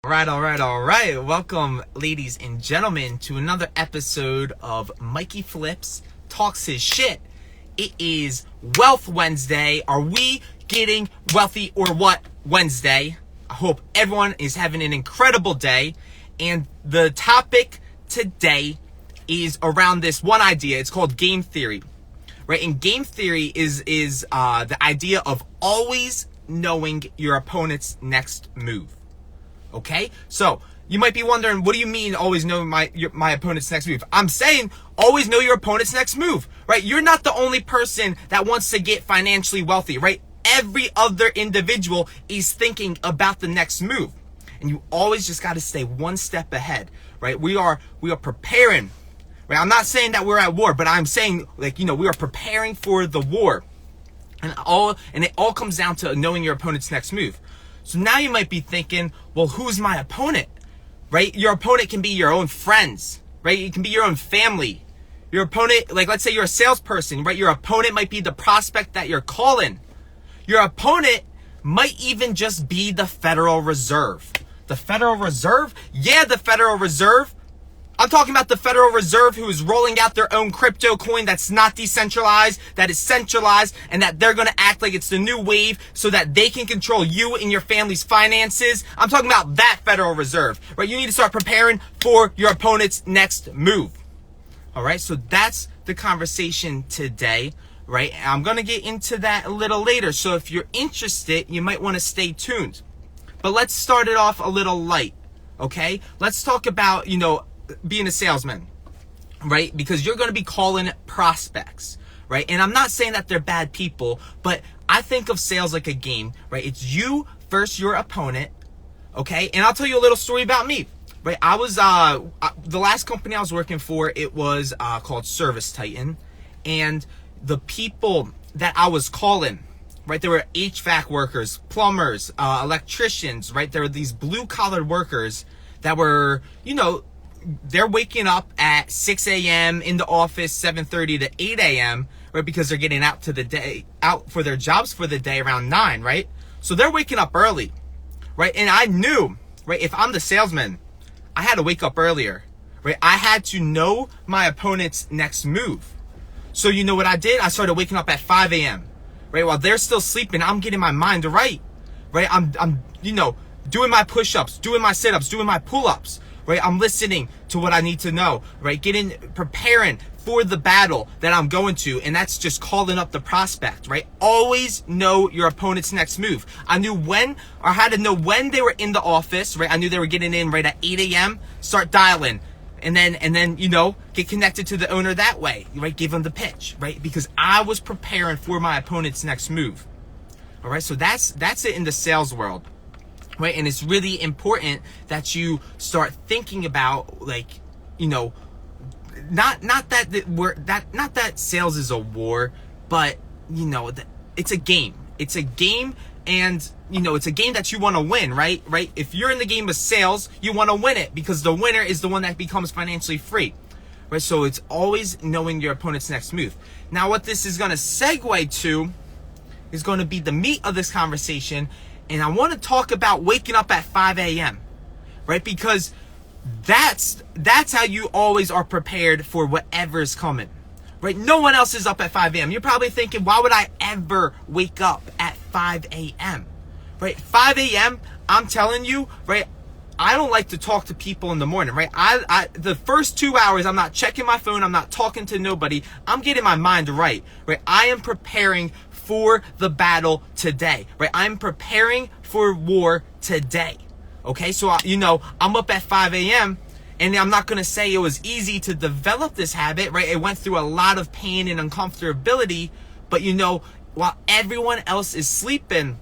All right. Welcome, ladies and gentlemen, to another episode of Mikey Flips Talks His Shit. It is Wealth Wednesday. Are we getting wealthy or what Wednesday? I hope everyone is having an incredible day. And the topic today is around this one idea. It's called game theory, right? And game theory is the idea of always knowing your opponent's next move. Okay, so you might be wondering, what do you mean always know my opponent's next move? I'm saying always know your opponent's next move, right? You're not the only person that wants to get financially wealthy, right? Every other individual is thinking about the next move, and you always just got to stay one step ahead, right? We are preparing, right? I'm not saying that we're at war, but I'm saying, we are preparing for the war, and it all comes down to knowing your opponent's next move. So now you might be thinking, well, who's my opponent, right? Your opponent can be your own friends, right? It can be your own family. Your opponent, let's say you're a salesperson, right? Your opponent might be the prospect that you're calling. Your opponent might even just be the Federal Reserve. The Federal Reserve? Yeah, the Federal Reserve. I'm talking about the Federal Reserve, who is rolling out their own crypto coin that's not decentralized, that is centralized, and that they're going to act like it's the new wave so that they can control you and your family's finances. I'm talking about that Federal Reserve, right? You need to start preparing for your opponent's next move. All right, so that's the conversation today, right? I'm going to get into that a little later, so if you're interested, you might want to stay tuned. But let's start it off a little light, okay? Let's talk about, being a salesman, right? Because you're going to be calling prospects, right? And I'm not saying that they're bad people, but I think of sales like a game, right? It's you versus your opponent, okay? And I'll tell you a little story about me, right? I was, the last company I was working for, it was called Service Titan. And the people that I was calling, right? There were HVAC workers, plumbers, electricians, right? There were these blue collar workers that were, they're waking up at 6 a.m. in the office, 7:30 to 8 a.m., right? Because they're getting out for their jobs for the day around 9, right? So they're waking up early, right? And I knew, right, if I'm the salesman, I had to wake up earlier, right? I had to know my opponent's next move. So you know what I did? I started waking up at 5 a.m., right? While they're still sleeping, I'm getting my mind right, right? I'm doing my push-ups, doing my sit-ups, doing my pull-ups, right? I'm listening to what I need to know, right? Preparing for the battle that I'm going to, and that's just calling up the prospect, right? Always know your opponent's next move. I had to know when they were in the office, right? I knew they were getting in right at 8 a.m., start dialing, and then get connected to the owner that way, right? Give them the pitch, right? Because I was preparing for my opponent's next move. All right, so that's it in the sales world. Right, and it's really important that you start thinking about, not that sales is a war, but it's a game. It's a game, and it's a game that you want to win, right? Right. If you're in the game of sales, you want to win it because the winner is the one that becomes financially free. Right. So it's always knowing your opponent's next move. Now, what this is going to segue to is going to be the meat of this conversation. And I want to talk about waking up at 5 a.m., right? Because that's how you always are prepared for whatever's coming, right? No one else is up at 5 a.m. You're probably thinking, why would I ever wake up at 5 a.m., right? 5 a.m., I'm telling you, right? I don't like to talk to people in the morning, right? The first 2 hours, I'm not checking my phone. I'm not talking to nobody. I'm getting my mind right? I am preparing for the battle today, right? I'm preparing for war today, okay? So, I'm up at 5 a.m., and I'm not going to say it was easy to develop this habit, right? It went through a lot of pain and uncomfortability, but, while everyone else is sleeping,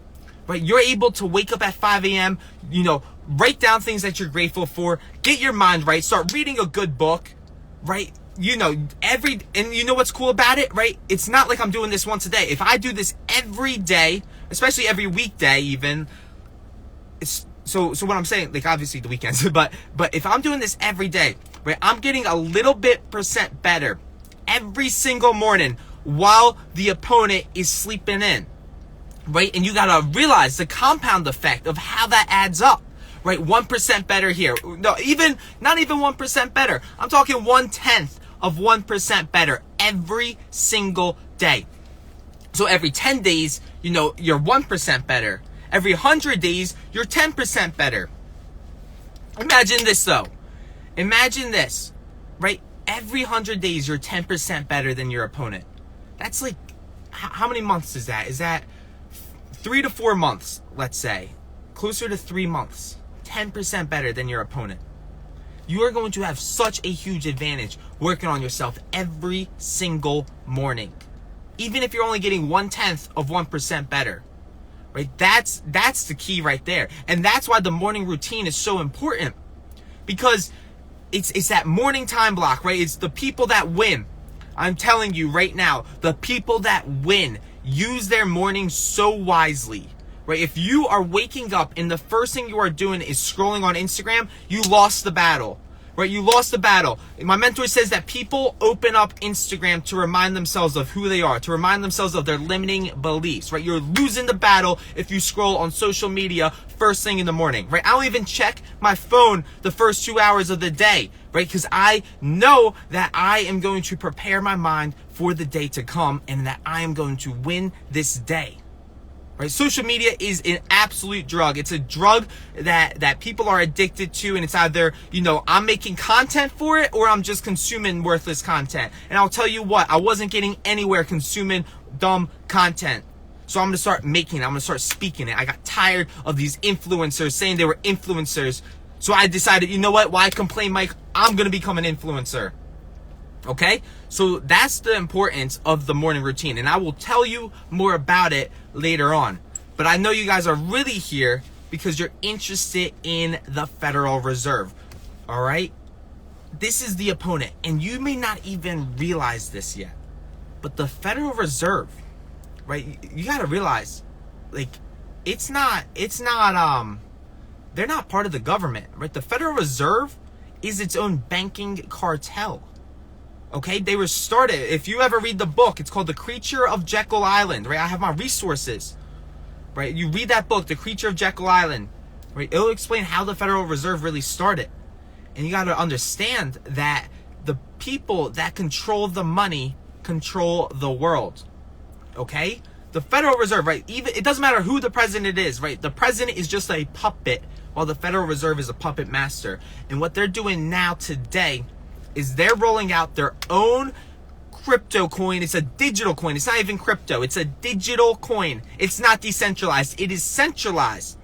right, you're able to wake up at 5 a.m., write down things that you're grateful for, get your mind right, start reading a good book, right? And you know what's cool about it, right? It's not like I'm doing this once a day. If I do this every day, especially every weekday even, so what I'm saying, obviously the weekends, but if I'm doing this every day, right, I'm getting a little bit % better every single morning while the opponent is sleeping in, right? And you gotta realize the compound effect of how that adds up, right? 1% better here. No, not even 1% better. I'm talking 1/10 of 1% better every single day. So every 10 days, you're 1% better. Every 100 days, you're 10% better. Imagine this though. Imagine this, right? Every 100 days, you're 10% better than your opponent. That's like, how many months is that? Is that 3 to 4 months, let's say? Closer to 3 months. 10% better than your opponent. You are going to have such a huge advantage working on yourself every single morning. Even if you're only getting 1/10 of 1% better. Right? That's the key right there. And that's why the morning routine is so important. Because it's that morning time block, right? It's the people that win. I'm telling you right now, the people that win use their mornings so wisely, right? If you are waking up and the first thing you are doing is scrolling on Instagram, you lost the battle, right? You lost the battle. My mentor says that people open up Instagram to remind themselves of who they are, to remind themselves of their limiting beliefs, right? You're losing the battle if you scroll on social media first thing in the morning, right? I don't even check my phone the first 2 hours of the day, right? Because I know that I am going to prepare my mind for the day to come and that I am going to win this day. Right? Social media is an absolute drug. It's a drug that people are addicted to, and it's either, I'm making content for it or I'm just consuming worthless content. And I'll tell you what, I wasn't getting anywhere consuming dumb content. So I'm going to start making it. I'm going to start speaking it. I got tired of these influencers saying they were influencers. So I decided, you know what? Why complain, Mike? I'm going to become an influencer. Okay? So that's the importance of the morning routine. And I will tell you more about it later on. But I know you guys are really here because you're interested in the Federal Reserve. All right? This is the opponent. And you may not even realize this yet. But the Federal Reserve, right? You got to realize, like, they're not part of the government, right? The Federal Reserve is its own banking cartel. Okay, they were started. If you ever read the book, it's called The Creature of Jekyll Island, right? I have my resources, right? You read that book, The Creature of Jekyll Island, right? It'll explain how the Federal Reserve really started. And you got to understand that the people that control the money control the world. Okay? The Federal Reserve, right? It doesn't matter who the president is, right? The president is just a puppet while the Federal Reserve is a puppet master. And what they're doing now today is they're rolling out their own crypto coin. It's a digital coin. It's not even crypto. It's a digital coin. It's not decentralized. It is centralized.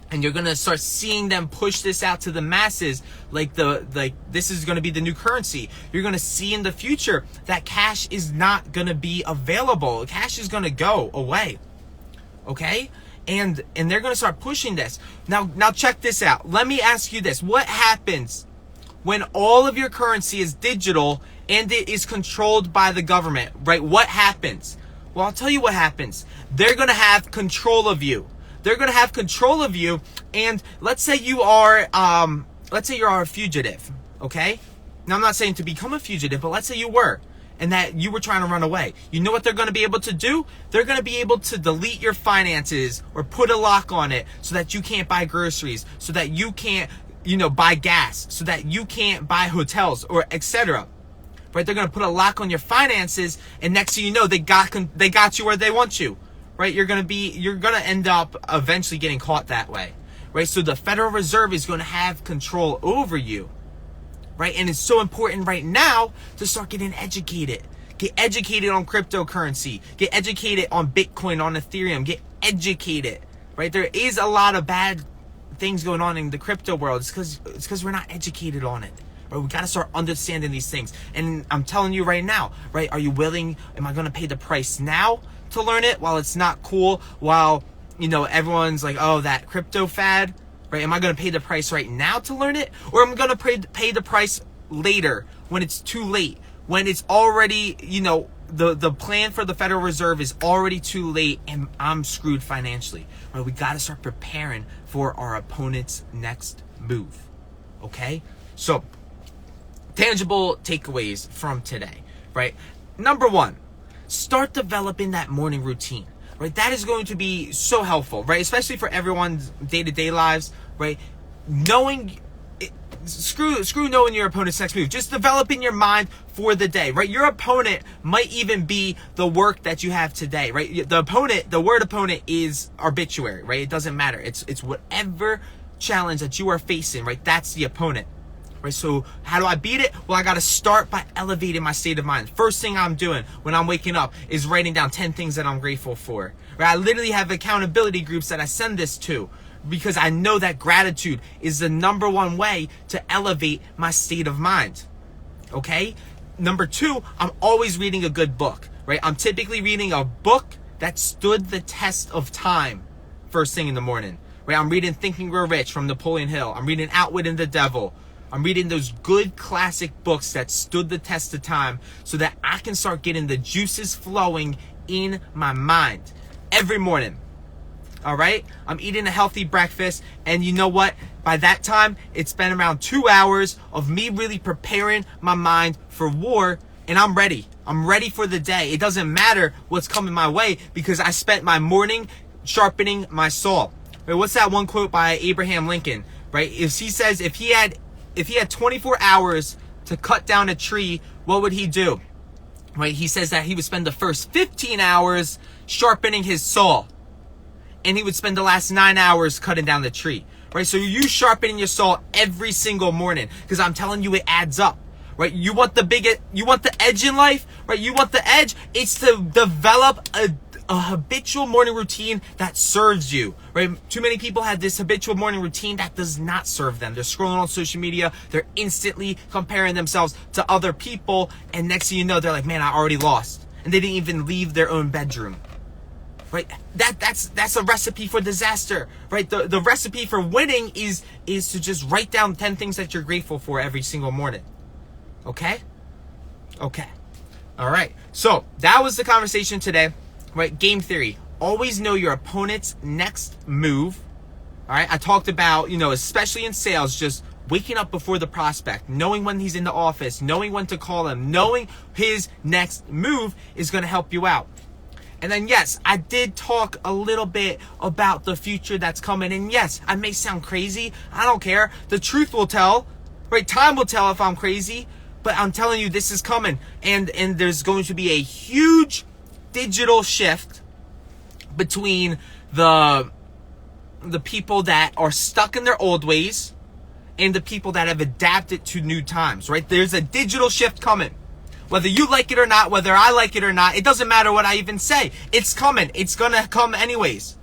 And you're going to start seeing them push this out to the masses like this is going to be the new currency. You're going to see in the future that cash is not going to be available. Cash is going to go away. Okay? And they're going to start pushing this. Now check this out. Let me ask you this. What happens when all of your currency is digital and it is controlled by the government, right? What happens? Well, I'll tell you what happens. They're going to have control of you. They're going to have control of you. And let's say you are a fugitive, okay? Now, I'm not saying to become a fugitive, but let's say you were and that you were trying to run away. You know what they're going to be able to do? They're going to be able to delete your finances or put a lock on it so that you can't buy groceries, so that you can't buy gas, so that you can't buy hotels or etc. Right? They're going to put a lock on your finances, and next thing you know, they got you where they want you. Right? You're going to end up eventually getting caught that way. Right? So the Federal Reserve is going to have control over you. Right? And it's so important right now to start getting educated. Get educated on cryptocurrency. Get educated on Bitcoin, on Ethereum. Get educated. Right? There is a lot of bad things going on in the crypto world. It's because we're not educated on it. Right? We got to start understanding these things. And I'm telling you right now, right? Are you willing? Am I going to pay the price now to learn it while it's not cool? While, everyone's like, oh, that crypto fad, right? Am I going to pay the price right now to learn it? Or am I going to pay the price later when it's too late? When it's already, the plan for the Federal Reserve is already too late and I'm screwed financially. Right? We got to start preparing for our opponent's next move. Okay? So, tangible takeaways from today, right? Number one, start developing that morning routine, right? That is going to be so helpful, right? Especially for everyone's day-to-day lives, right? knowing screw knowing your opponent's next move. Just developing your mind for the day, right? Your opponent might even be the work that you have today, right? The word opponent is arbitrary, right? It doesn't matter. It's whatever challenge that you are facing, right? That's the opponent, right? So how do I beat it? Well, I got to start by elevating my state of mind. First thing I'm doing when I'm waking up is writing down 10 things that I'm grateful for, right? I literally have accountability groups that I send this to, because I know that gratitude is the number one way to elevate my state of mind. Okay? Number 2, I'm always reading a good book, right? I'm typically reading a book that stood the test of time first thing in the morning, right? I'm reading Think and Grow Rich from Napoleon Hill. I'm reading Outwitting the Devil. I'm reading those good classic books that stood the test of time so that I can start getting the juices flowing in my mind every morning. All right, I'm eating a healthy breakfast, and you know what? By that time, it's been around 2 hours of me really preparing my mind for war, and I'm ready. I'm ready for the day. It doesn't matter what's coming my way because I spent my morning sharpening my saw. Right, what's that one quote by Abraham Lincoln? Right, if he says if he had 24 hours to cut down a tree, what would he do? Right, he says that he would spend the first 15 hours sharpening his saw, and he would spend the last 9 hours cutting down the tree, right? So you sharpening your saw every single morning, because I'm telling you, it adds up, right? You want the edge in life, right? You want the edge. It's to develop a habitual morning routine that serves you, right? Too many people have this habitual morning routine that does not serve them. They're scrolling on social media. They're instantly comparing themselves to other people. And next thing you know, they're like, man, I already lost. And they didn't even leave their own bedroom. Right, that's a recipe for disaster, right? The recipe for winning is to just write down 10 things that you're grateful for every single morning. Okay? Okay. All right. So that was the conversation today, right? Game theory. Always know your opponent's next move. All right. I talked about, especially in sales, just waking up before the prospect, knowing when he's in the office, knowing when to call him, knowing his next move is going to help you out. And then, yes, I did talk a little bit about the future that's coming. And yes, I may sound crazy. I don't care. The truth will tell, right? Time will tell if I'm crazy. But I'm telling you, this is coming. And there's going to be a huge digital shift between the people that are stuck in their old ways and the people that have adapted to new times, right? There's a digital shift coming. Whether you like it or not, whether I like it or not, it doesn't matter what I even say. It's coming. It's going to come anyways,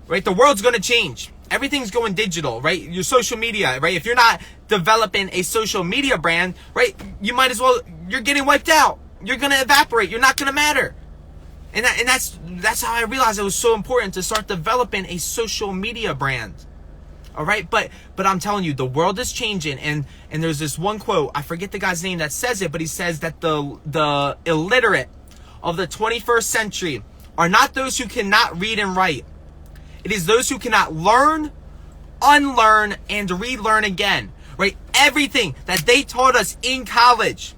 right? The world's going to change. Everything's going digital, right? Your social media, right? If you're not developing a social media brand, right, you might as well, you're getting wiped out. You're going to evaporate. You're not going to matter. And that's how I realized it was so important to start developing a social media brand. All right, but I'm telling you, the world is changing, and there's this one quote, I forget the guy's name that says it, but he says that the illiterate of the 21st century are not those who cannot read and write. It is those who cannot learn, unlearn, and relearn again. Right? Everything that they taught us in college,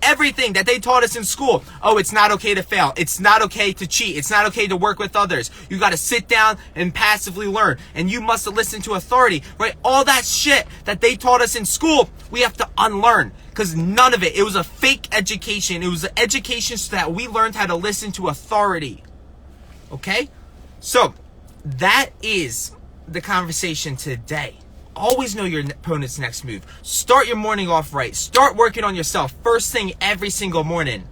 everything that they taught us in school. Oh, it's not okay to fail. It's not okay to cheat. It's not okay to work with others. You got to sit down and passively learn. And you must listen to authority, right? All that shit that they taught us in school, we have to unlearn, because none of it was a fake education. It was an education so that we learned how to listen to authority. Okay? So that is the conversation today. Always know your opponent's next move. Start your morning off right. Start working on yourself first thing every single morning.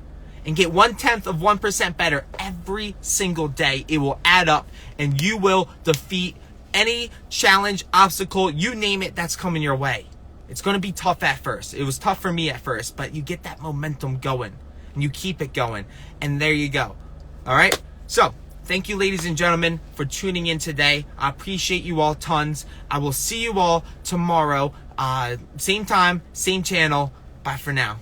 And get 0.1% better every single day. It will add up, and you will defeat any challenge, obstacle, you name it, that's coming your way. It's going to be tough at first. It was tough for me at first, but you get that momentum going. And you keep it going. And there you go. All right? So, thank you, ladies and gentlemen, for tuning in today. I appreciate you all tons. I will see you all tomorrow. Same time, same channel. Bye for now.